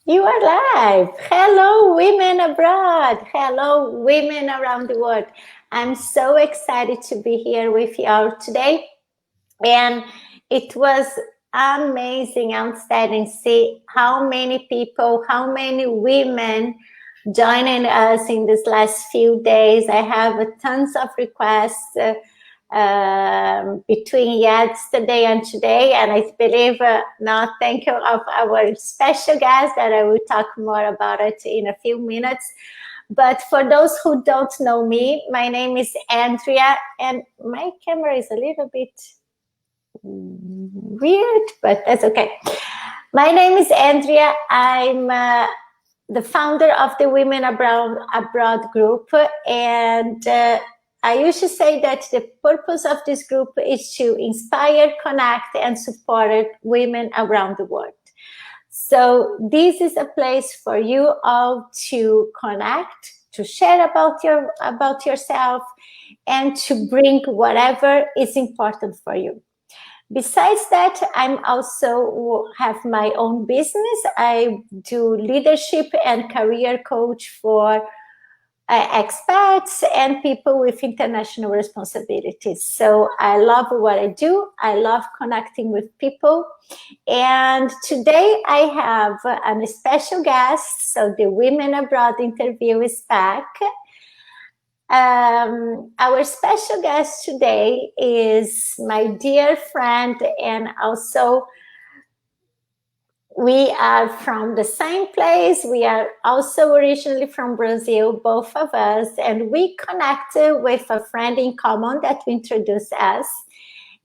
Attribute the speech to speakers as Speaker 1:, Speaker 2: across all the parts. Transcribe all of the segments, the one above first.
Speaker 1: You are live. Hello, women abroad. Hello, women around the world. I'm so excited to be here with you all today. And it was amazing, outstanding. See how many people, how many women joining us in these last few days. I have tons of requests. Between yesterday and today, and I believe now thank you of our special guest that I will talk more about it in a few minutes. But for those who don't know me, my name is Andrea, and my camera is a little bit weird, but that's okay. My name is Andrea. I'm the founder of the Women Abroad group, and I usually say that the purpose of this group is to inspire, connect, and support women around the world. So this is a place for you all to connect, to share about yourself, and to bring whatever is important for you. Besides that, I'm also have my own business. I do leadership and career coach for expats and people with international responsibilities. So I love what I do. I love connecting with people. And today I have a special guest. So the Women Abroad interview is back. Our special guest today is my dear friend, and also we are from the same place. We are also originally from Brazil, both of us, and we connected with a friend in common that introduced us.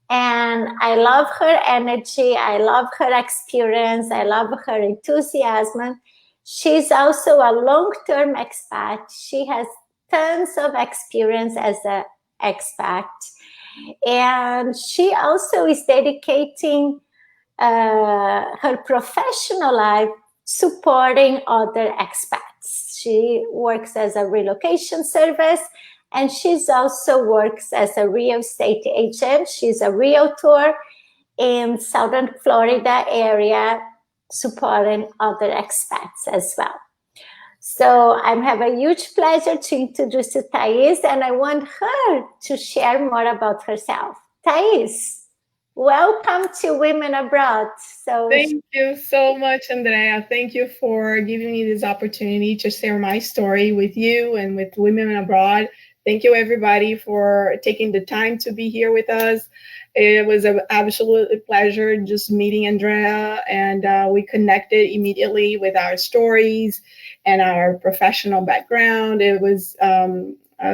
Speaker 1: And I love her energy. I love her experience. I love her enthusiasm. She's also a long-term expat. She has tons of experience as an expat. And she also is dedicating her professional life supporting other expats. She works as a relocation service, and she's also works as a real estate agent. She's a realtor in Southern Florida area, supporting other expats as well. So I have a huge pleasure to introduce you Thais, and I want her to share more about herself. Thais, welcome to Women Abroad. So
Speaker 2: Thank you so much, Andrea. Thank you for giving me this opportunity to share my story with you and with Women Abroad. Thank you, everybody, for taking the time to be here with us. It was an absolute pleasure just meeting Andrea, and we connected immediately with our stories and our professional background. It was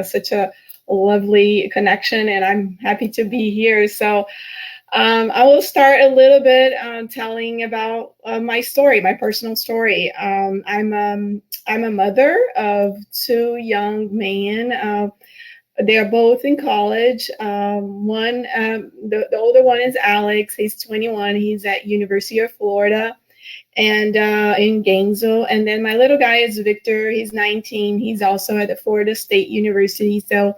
Speaker 2: such a lovely connection, and I'm happy to be here. So, I will start a little bit telling about my story, my personal story. I'm a mother of two young men. They are both in college. The older one is Alex. He's 21. He's at University of Florida and in Gainesville. And then my little guy is Victor. He's 19. He's also at the Florida State University. So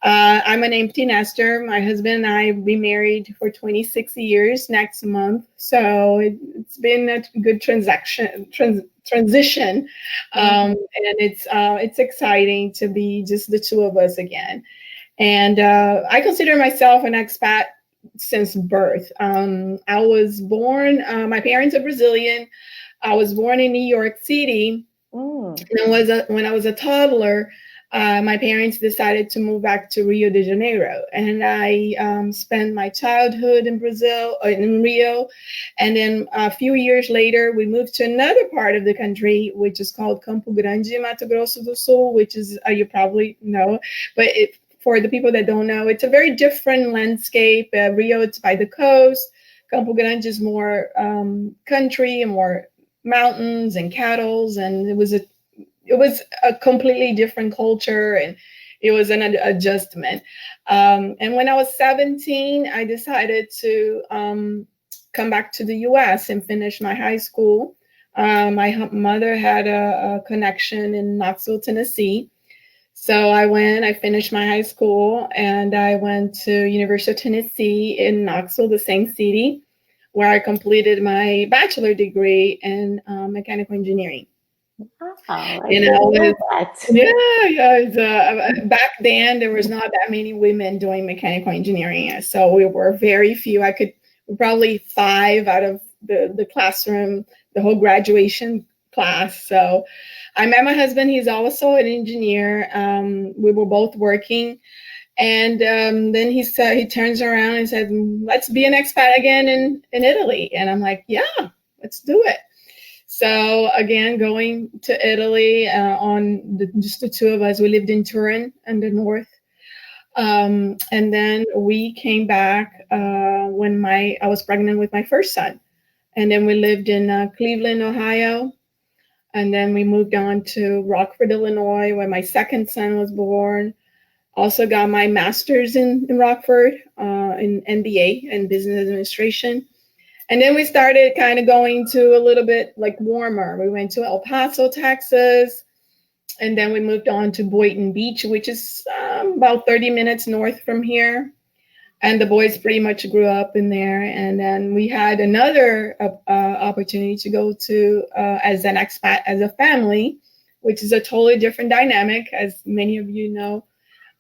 Speaker 2: I'm an empty nester. My husband and I be married for 26 years next month, so it's been a good transition, and it's exciting to be just the two of us again. And I consider myself an expat since birth. I was born. My parents are Brazilian. I was born in New York City. And when I was a toddler, my parents decided to move back to Rio de Janeiro, and I spent my childhood in Brazil, in Rio, and then a few years later, we moved to another part of the country, which is called Campo Grande, Mato Grosso do Sul, which is you probably know, but for the people that don't know, it's a very different landscape. Rio, it's by the coast. Campo Grande is more country and more mountains and cattle, and it was a completely different culture, and it was an adjustment. And when I was 17, I decided to come back to the US and finish my high school. My mother had a connection in Knoxville, Tennessee. So I finished my high school, and I went to University of Tennessee in Knoxville, the same city. where I completed my bachelor degree in mechanical engineering.
Speaker 1: Oh, I
Speaker 2: And
Speaker 1: didn't
Speaker 2: I
Speaker 1: know
Speaker 2: was,
Speaker 1: that.
Speaker 2: yeah. Back then, there was not that many women doing mechanical engineering. So we were very few. Probably 5 out of the classroom, the whole graduation class. So I met my husband. He's also an engineer. We were both working. And then he turns around and said, let's be an expat again in Italy. And I'm like, yeah, let's do it. So again, going to Italy just the two of us. We lived in Turin in the north. And then we came back when I was pregnant with my first son. And then we lived in Cleveland, Ohio. And then we moved on to Rockford, Illinois, where my second son was born. Also got my master's in Rockford, in MBA in business administration. And then we started kind of going to a little bit like warmer. We went to El Paso, Texas, and then we moved on to Boynton Beach, which is about 30 minutes north from here. And the boys pretty much grew up in there. And then we had another opportunity to go to as an expat, as a family, which is a totally different dynamic, as many of you know.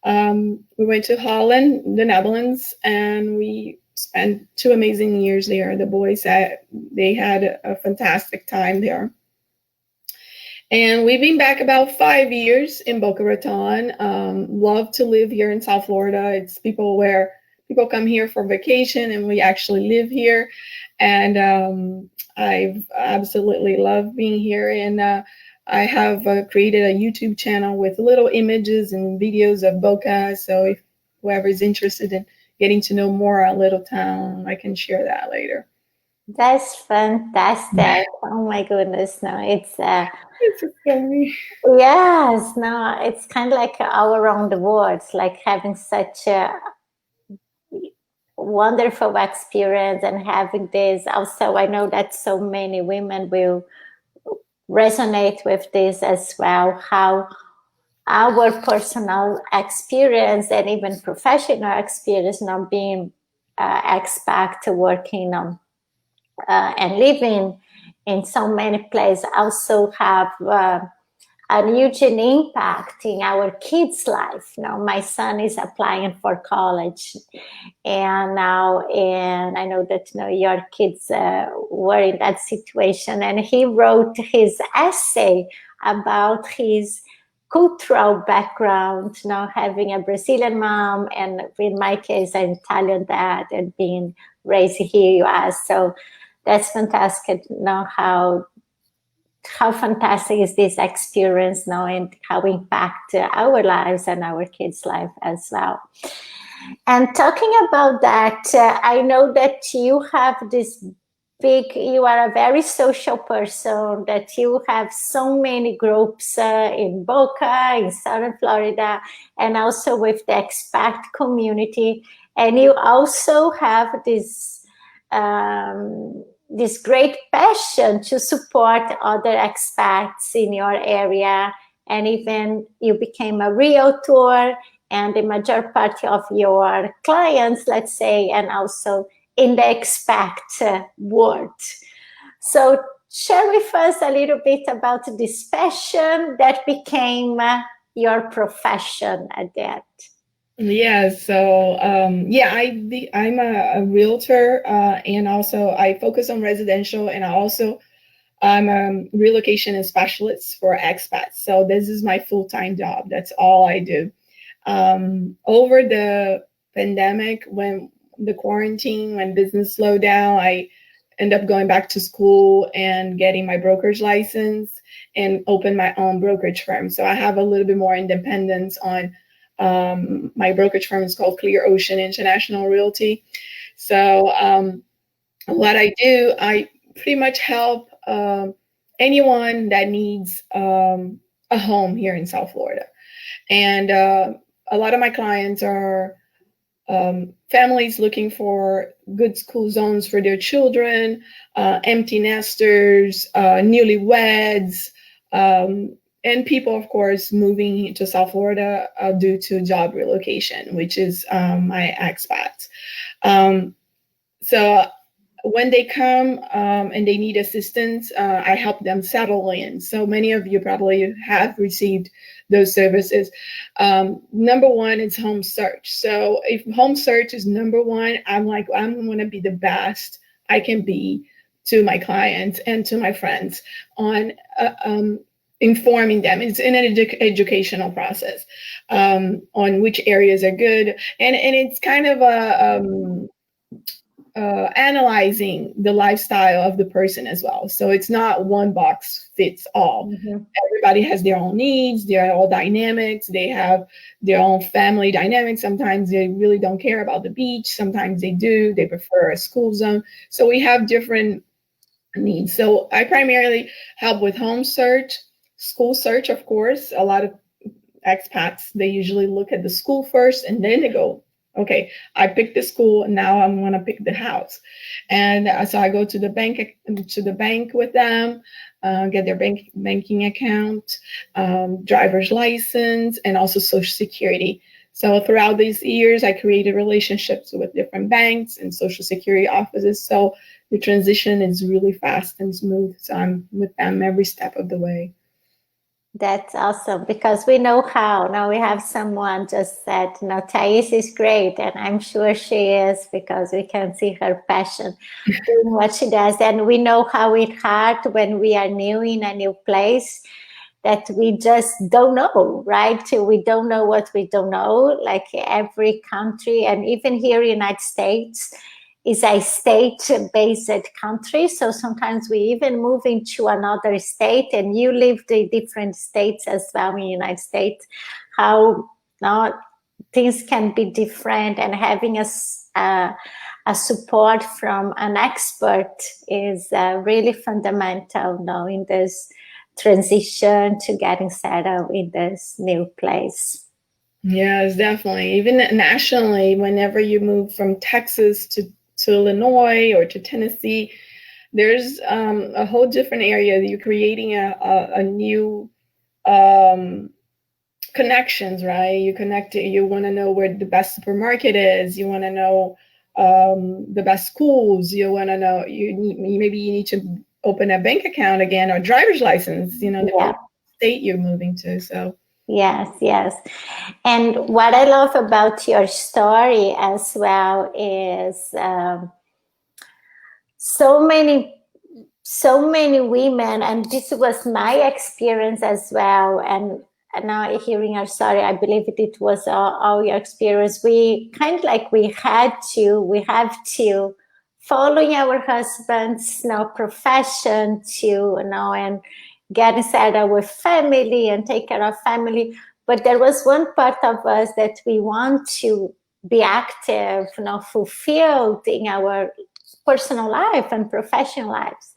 Speaker 2: We went to Holland, the Netherlands, and we spent 2 amazing years there. The boys they had a fantastic time there. And we've been back about 5 years in Boca Raton. Love to live here in South Florida. It's people come here for vacation, and we actually live here. And I absolutely love being here. And I have created a YouTube channel with little images and videos of Boca. So if whoever is interested in getting to know more our little town, I can share that later.
Speaker 1: That's fantastic. Oh my goodness. No, it's
Speaker 2: It's a story.
Speaker 1: yes, no, it's kind of like all around the world. It's like having such a wonderful experience and having this. Also, I know that so many women will resonate with this as well, how our personal experience and even professional experience, not being expat working and living in so many places, also have a huge impact in our kids' life. Now, my son is applying for college, and I know that your kids were in that situation, and he wrote his essay about his cultural background, having a Brazilian mom, and in my case, an Italian dad, and being raised here US. So that's fantastic. How fantastic is this experience now, and how impact our lives and our kids' life as well. And talking about that, I know that you have this you are a very social person, that you have so many groups in Boca, in Southern Florida, and also with the expat community. And you also have this great passion to support other expats in your area. And even you became a realtor, and the major part of your clients, let's say, and also in the expat world. So share with us a little bit about this passion that became your profession at that.
Speaker 2: Yeah, so I'm a realtor, and also I focus on residential, and I'm a relocation specialist for expats. So this is my full-time job. That's all I do. Over the pandemic, when the quarantine, when business slowed down, I end up going back to school and getting my brokerage license and open my own brokerage firm. So I have a little bit more independence on my brokerage firm is called Clear Ocean International Realty. So what I do, I pretty much help anyone that needs a home here in South Florida. And a lot of my clients are families looking for good school zones for their children, empty nesters, newlyweds, and people, of course, moving to South Florida due to job relocation, which is my expat. So when they come and they need assistance, I help them settle in. So many of you probably have received those services. Number one is home search. So if home search is number one, I'm like, I'm going to be the best I can be to my clients and to my friends on informing them. It's in an educational process on which areas are good. And it's kind of analyzing the lifestyle of the person as well. So it's not one box fits all.
Speaker 1: Mm-hmm.
Speaker 2: Everybody has their own needs, their own dynamics, they have their own family dynamics. Sometimes they really don't care about the beach, sometimes they do, they prefer a school zone. So we have different needs. So I primarily help with home search, school search, of course. A lot of expats, they usually look at the school first and then they go, okay, I picked the school, now I'm going to pick the house. And so I go to the bank with them, get their banking account, driver's license, and also Social Security. So throughout these years, I created relationships with different banks and Social Security offices. So the transition is really fast and smooth. So I'm with them every step of the way.
Speaker 1: That's awesome, because we know how. Now we have someone just said, no, Thais is great, and I'm sure she is, because we can see her passion doing what she does. And we know how it's hard when we are new in a new place, that we just don't know, right? We don't know what we don't know, like every country, and even here in the United States is a state-based country. So sometimes we even move into another state, and you lived in different states as well in the United States, how now things can be different, and having a support from an expert is really fundamental now in this transition to getting settled in this new place.
Speaker 2: Yes, definitely. Even nationally, whenever you move from Texas to Illinois or to Tennessee, there's a whole different area. You're creating a new connections, right? You connect it, you want to know where the best supermarket is, you want to know the best schools, you want to know, maybe you need to open a bank account again, or driver's license, the state you're moving to. So
Speaker 1: yes. And what I love about your story as well is so many women, and this was my experience as well, and now hearing your story, I believe it was all your experience. We kind of like we have to follow our husband's profession to and get settled with family and take care of family. But there was one part of us that we want to be active, fulfilled in our personal life and professional lives.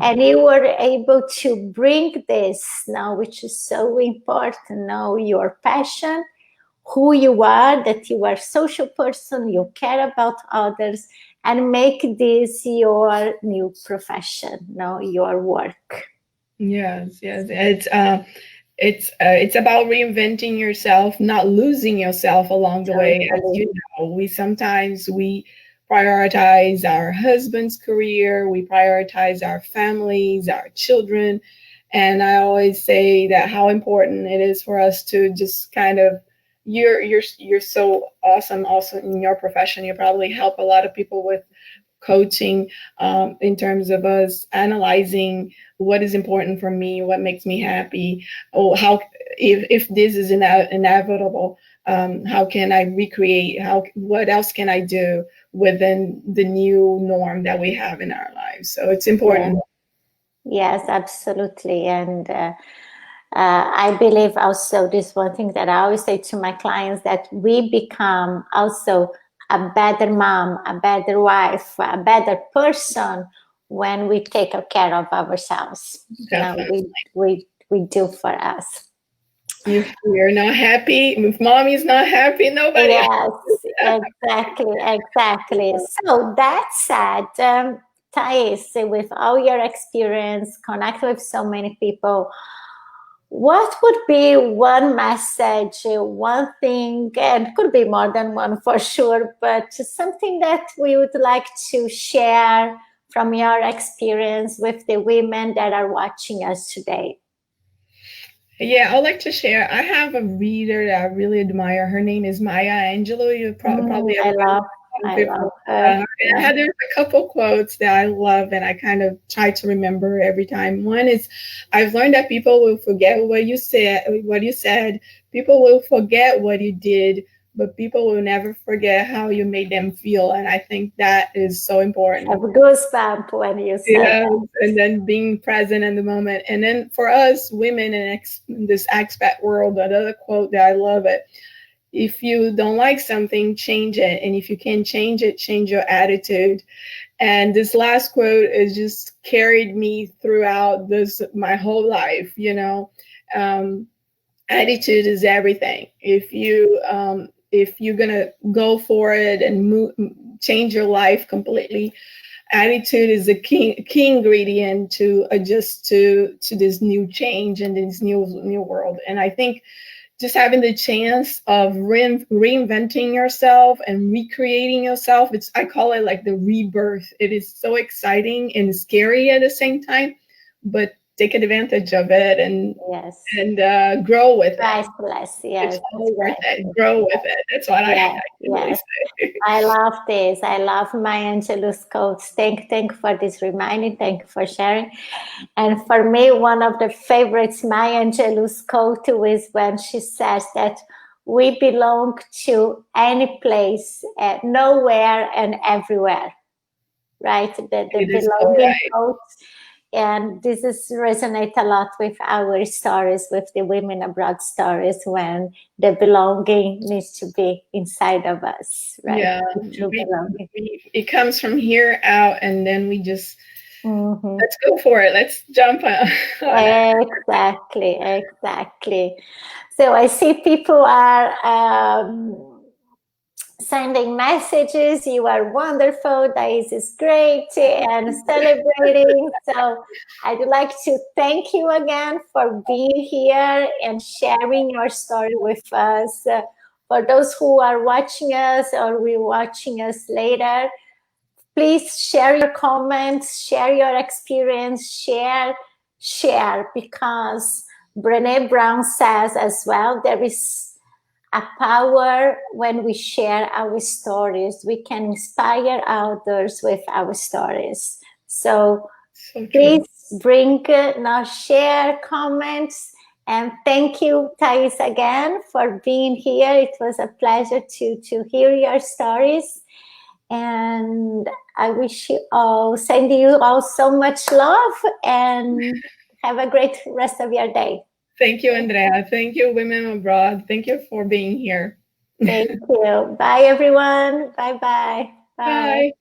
Speaker 1: And you were able to bring this now, which is so important now, your passion, who you are, that you are a social person, you care about others, and make this your new profession, now your work.
Speaker 2: Yes. It's about reinventing yourself, not losing yourself along the way. As you know, we prioritize our husband's career, we prioritize our families, our children. And I always say that how important it is for us to just kind of, you're so awesome also in your profession. You probably help a lot of people with coaching in terms of us analyzing what is important for me, what makes me happy, or how, if this is inevitable, how can I recreate, what else can I do within the new norm that we have in our lives. So it's important.
Speaker 1: Yes, absolutely. And I believe also this one thing that I always say to my clients, that we become also a better mom, a better wife, a better person when we take care of ourselves. We do for us.
Speaker 2: If we're not happy, if mommy's not happy, nobody.
Speaker 1: Yes, exactly. So that said, Thais, with all your experience, connect with so many people, what would be one message, one thing, and could be more than one for sure, but something that we would like to share from your experience with the women that are watching us today?
Speaker 2: Yeah, I'd like to share. I have a reader that I really admire. Her name is Maya Angelou. You probably
Speaker 1: I
Speaker 2: everybody
Speaker 1: love, I
Speaker 2: before.
Speaker 1: love her.
Speaker 2: And I had there's a couple quotes that I love, and I kind of try to remember every time. One is, "I've learned that people will forget what you said. What you said. People will forget what you did, but people will never forget how you made them feel." And I think that is so important.
Speaker 1: I have goosebumps when you said
Speaker 2: Yeah,
Speaker 1: that.
Speaker 2: and then being present in the moment. And then for us women in this expat world, another quote that I love it: if you don't like something, change it. And if you can change it, change your attitude. And this last quote is just carried me throughout this my whole life. Attitude is everything. If you're gonna go for it and change your life completely, attitude is the key ingredient to adjust to this new change and this new world. And I think just having the chance of reinventing yourself and recreating yourself, I call it like the rebirth. It is so exciting and scary at the same time, but take advantage of it and
Speaker 1: Yes.
Speaker 2: Grow with it.
Speaker 1: Priceless, yes.
Speaker 2: It's all worth it. Grow with it. That's what I can really say.
Speaker 1: I love this. I love Maya Angelou's quotes. Thank you for this reminding. Thank you for sharing. And for me, one of the favorites, Maya Angelou's quote is when she says that we belong to any place, nowhere and everywhere. Right? The belonging quote. And this resonate a lot with our stories, with the women abroad stories, when the belonging needs to be inside of us, right?
Speaker 2: Yeah, it comes from here out, and then we just let's go for it. Let's jump on.
Speaker 1: Exactly. So I see people are sending messages. You are wonderful. Thais is great and celebrating. So I'd like to thank you again for being here and sharing your story with us. For those who are watching us or will watching us later, please share your comments, share your experience, share, because Brené Brown says as well, there is a power when we share our stories. We can inspire others with our stories. So please bring now, share, comments, and thank you, Thais, again for being here. It was a pleasure to hear your stories. And I wish you all, send you all so much love, and have a great rest of your day.
Speaker 2: Thank you, Andrea. Thank you, Women Abroad. Thank you for being here.
Speaker 1: Thank you. Bye, everyone. Bye-bye. Bye.
Speaker 2: Bye.